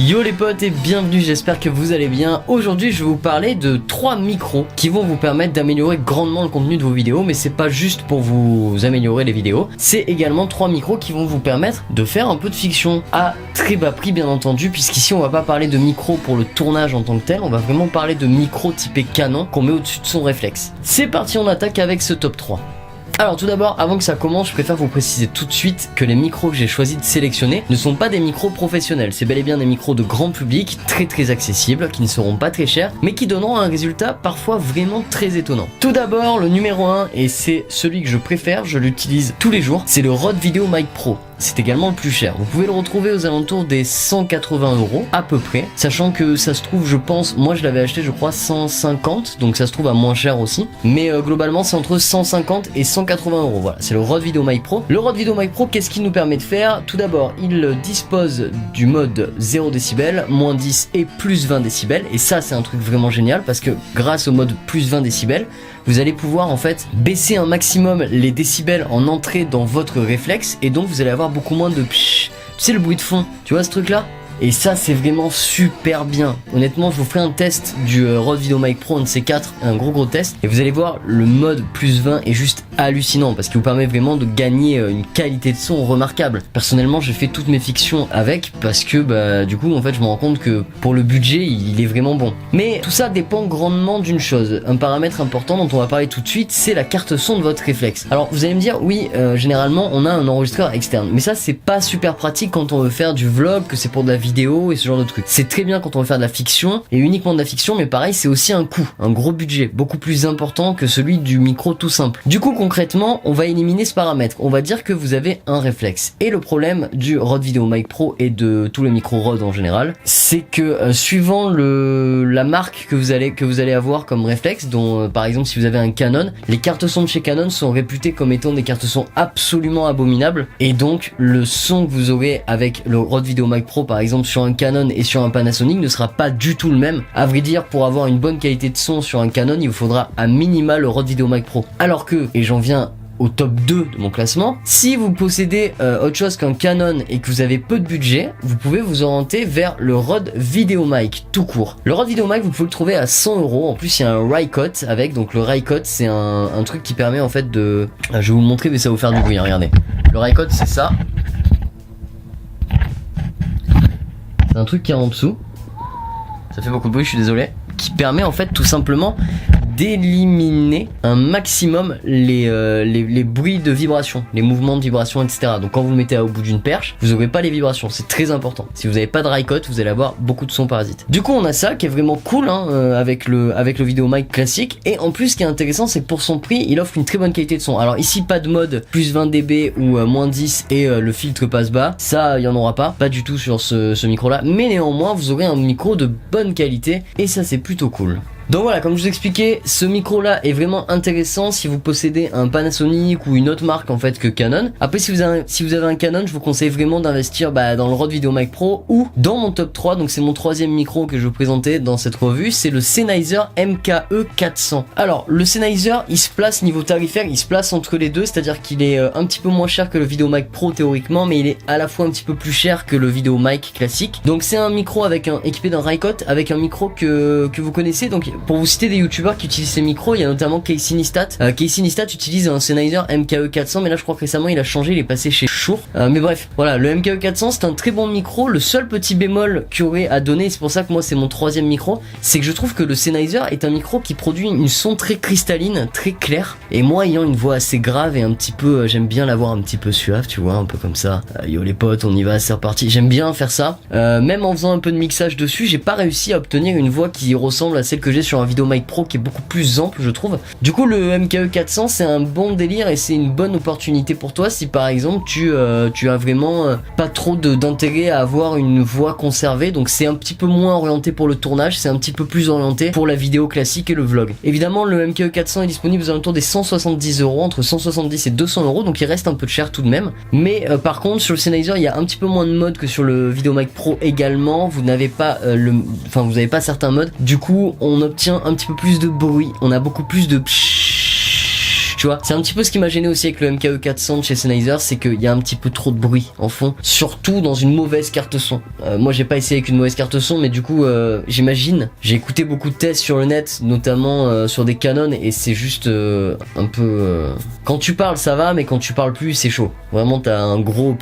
Yo les potes et bienvenue, j'espère que vous allez bien. Aujourd'hui je vais vous parler de 3 micros qui vont vous permettre d'améliorer grandement le contenu de vos vidéos. Mais c'est pas juste pour vous améliorer les vidéos, c'est également 3 micros qui vont vous permettre de faire un peu de fiction à très bas prix bien entendu. Puisqu'ici on va pas parler de micros pour le tournage en tant que tel, on va vraiment parler de micros typés Canon qu'on met au-dessus de son réflexe. C'est parti, on attaque avec ce top 3. Alors tout d'abord, avant que ça commence, je préfère vous préciser tout de suite que les micros que j'ai choisi de sélectionner ne sont pas des micros professionnels. C'est bel et bien des micros de grand public, très accessibles, qui ne seront pas très chers, mais qui donneront un résultat parfois vraiment très étonnant. Tout d'abord, le numéro 1, et c'est celui que je préfère, je l'utilise tous les jours, c'est le Rode VideoMic Pro. C'est également le plus cher. Vous pouvez le retrouver aux alentours des 180 € à peu près, sachant que ça se trouve, je pense, moi je l'avais acheté je crois 150, donc ça se trouve à moins cher aussi, mais globalement c'est entre 150 et 180 €. Voilà, c'est le Rode VideoMic Pro. Le Rode VideoMic Pro, qu'est-ce qu'il nous permet de faire? Tout d'abord, il dispose du mode 0 décibels, moins 10 et plus 20 décibels, et ça c'est un truc vraiment génial parce que grâce au mode plus 20 décibels, vous allez pouvoir en fait baisser un maximum les décibels en entrée dans votre réflexe, et donc vous allez avoir beaucoup moins de pshh. Tu sais, le bruit de fond, tu vois ce truc là? Et ça c'est vraiment super bien. Honnêtement, je vous ferai un test du Rode VideoMic Pro, un de ces 4, un gros test, et vous allez voir, le mode plus 20 est juste hallucinant parce qu'il vous permet vraiment de gagner une qualité de son remarquable. Personnellement, j'ai fait toutes mes fictions avec parce que du coup en fait je me rends compte que pour le budget il est vraiment bon. Mais tout ça dépend grandement d'une chose, un paramètre important dont on va parler tout de suite, c'est la carte son de votre réflexe. Alors vous allez me dire oui, généralement on a un enregistreur externe, mais ça c'est pas super pratique quand on veut faire du vlog, que c'est pour de la vidéo et ce genre de trucs. C'est très bien quand on veut faire de la fiction et uniquement de la fiction, mais pareil c'est aussi un coût, un gros budget, beaucoup plus important que celui du micro tout simple. Du coup concrètement, on va éliminer ce paramètre. On va dire que vous avez un réflexe. Et le problème du Rode VideoMic Pro et de tous les micros Rode en général, c'est que suivant la marque que vous allez avoir comme réflexe, dont par exemple si vous avez un Canon, les cartes son de chez Canon sont réputées comme étant des cartes son absolument abominables. Et donc le son que vous aurez avec le Rode VideoMic Pro par exemple sur un Canon et sur un Panasonic ne sera pas du tout le même. À vrai dire, pour avoir une bonne qualité de son sur un Canon, il vous faudra à minima le Rode VideoMic Pro. Alors que, et j'en viens au top 2 de mon classement, si vous possédez autre chose qu'un Canon et que vous avez peu de budget, vous pouvez vous orienter vers le Rode VideoMic tout court. Le Rode VideoMic, vous pouvez le trouver à 100 €. En plus il y a un Rycote avec, donc le Rycote c'est un truc qui permet en fait de... Je vais vous le montrer mais ça va vous faire du bruit, hein, regardez. Le Rycote c'est ça. C'est un truc qui est en dessous. Ça fait beaucoup de bruit, je suis désolé. Qui permet en fait tout simplement d'éliminer un maximum les bruits de vibration, les mouvements de vibration, etc. Donc quand vous le mettez au bout d'une perche, vous n'aurez pas les vibrations, c'est très important. Si vous n'avez pas de Rycote, vous allez avoir beaucoup de sons parasites. Du coup on a ça qui est vraiment cool hein, avec le VideoMic classique. Et en plus ce qui est intéressant, c'est que pour son prix, il offre une très bonne qualité de son. Alors ici pas de mode plus 20 dB ou moins 10 et le filtre passe bas, ça il y en aura pas du tout sur ce micro là, mais néanmoins vous aurez un micro de bonne qualité et ça c'est plutôt cool. Donc voilà, comme je vous expliquais, ce micro là est vraiment intéressant si vous possédez un Panasonic ou une autre marque en fait que Canon. Après si vous avez un Canon, je vous conseille vraiment d'investir dans le Rode VideoMic Pro ou dans mon top 3, donc c'est mon 3e micro que je vous présentais dans cette revue, c'est le Sennheiser MKE 400. Alors le Sennheiser il se place niveau tarifaire, il se place entre les deux, c'est-à-dire qu'il est un petit peu moins cher que le VideoMic Pro théoriquement, mais il est à la fois un petit peu plus cher que le VideoMic classique. Donc c'est un micro équipé d'un Rycote, avec un micro que vous connaissez. Donc pour vous citer des youtubeurs qui utilisent ces micros, il y a notamment Casey Neistat. Casey Neistat utilise un Sennheiser MKE 400, mais là je crois que récemment il a changé, il est passé chez Shure. Mais bref, voilà, le MKE 400 c'est un très bon micro. Le seul petit bémol qu'il y aurait à donner, c'est pour ça que moi c'est mon 3e micro, c'est que je trouve que le Sennheiser est un micro qui produit une son très cristalline, très clair. Et moi ayant une voix assez grave et un petit peu, j'aime bien l'avoir un petit peu suave, tu vois, un peu comme ça. Yo les potes, on y va, c'est reparti. J'aime bien faire ça. Même en faisant un peu de mixage dessus, j'ai pas réussi à obtenir une voix qui ressemble à celle que j'ai sur un VideoMic Pro qui est beaucoup plus ample je trouve. Du coup le MKE 400 c'est un bon délire et c'est une bonne opportunité pour toi si par exemple tu as vraiment pas trop d'intérêt à avoir une voix conservée, donc c'est un petit peu moins orienté pour le tournage, c'est un petit peu plus orienté pour la vidéo classique et le vlog. Évidemment le MKE 400 est disponible aux alentours des 170 €, entre 170 et 200 €, donc il reste un peu cher tout de même, mais par contre sur le Sennheiser il y a un petit peu moins de modes que sur le VideoMic Pro également. Vous n'avez pas vous n'avez pas certains modes, du coup on obtient un petit peu plus de bruit, on a beaucoup plus de pshhh tu vois. C'est un petit peu ce qui m'a gêné aussi avec le MKE 400 de chez Sennheiser, c'est qu'il y a un petit peu trop de bruit en fond, surtout dans une mauvaise carte son. Moi j'ai pas essayé avec une mauvaise carte son, mais du coup j'imagine, j'ai écouté beaucoup de tests sur le net, notamment sur des Canon, et c'est juste un peu... Quand tu parles ça va, mais quand tu parles plus c'est chaud. Vraiment t'as un gros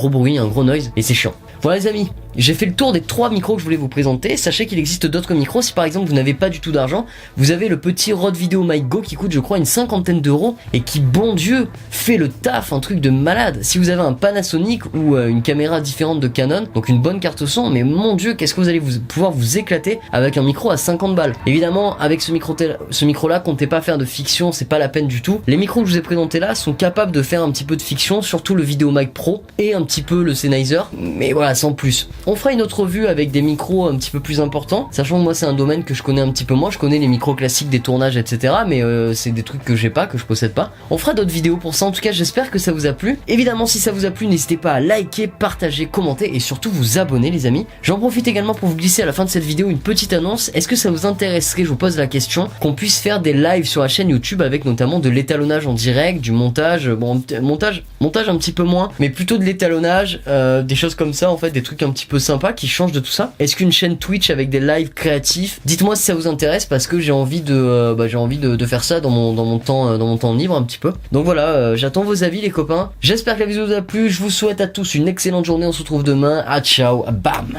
bruit, un gros noise, et c'est chiant. Voilà les amis, j'ai fait le tour des 3 micros que je voulais vous présenter. Sachez qu'il existe d'autres micros. Si par exemple vous n'avez pas du tout d'argent, vous avez le petit Rode VideoMic Go qui coûte je crois une 50aine d'euros et qui, bon Dieu, fait le taf, un truc de malade. Si vous avez un Panasonic ou une caméra différente de Canon, donc une bonne carte son, mais mon Dieu, qu'est-ce que vous allez pouvoir vous éclater avec un micro à 50 balles. Évidemment, avec ce micro là, comptez pas faire de fiction, c'est pas la peine du tout. Les micros que je vous ai présentés là sont capables de faire un petit peu de fiction, surtout le VideoMic Pro et un petit peu le Sennheiser, mais voilà, sans plus. On fera une autre revue avec des micros un petit peu plus importants, sachant que moi c'est un domaine que je connais un petit peu moins. Je connais les micros classiques des tournages etc, mais c'est des trucs que j'ai pas, que je possède pas. On fera d'autres vidéos pour ça. En tout cas j'espère que ça vous a plu. Évidemment si ça vous a plu, n'hésitez pas à liker, partager, commenter et surtout vous abonner les amis. J'en profite également pour vous glisser à la fin de cette vidéo une petite annonce. Est-ce que ça vous intéresserait, je vous pose la question, qu'on puisse faire des lives sur la chaîne YouTube avec notamment de l'étalonnage en direct, du montage, bon montage un petit peu moins, mais plutôt de l'étalonnage, des choses comme ça en fait, des trucs un petit peu sympas qui changent de tout ça. Est-ce qu'une chaîne Twitch avec des lives créatifs, dites-moi si ça vous intéresse, parce que j'ai envie de faire ça dans mon temps libre un petit peu. Donc voilà, j'attends vos avis les copains. J'espère que la vidéo vous a plu. Je vous souhaite à tous une excellente journée. On se retrouve demain. Ah ciao, bam.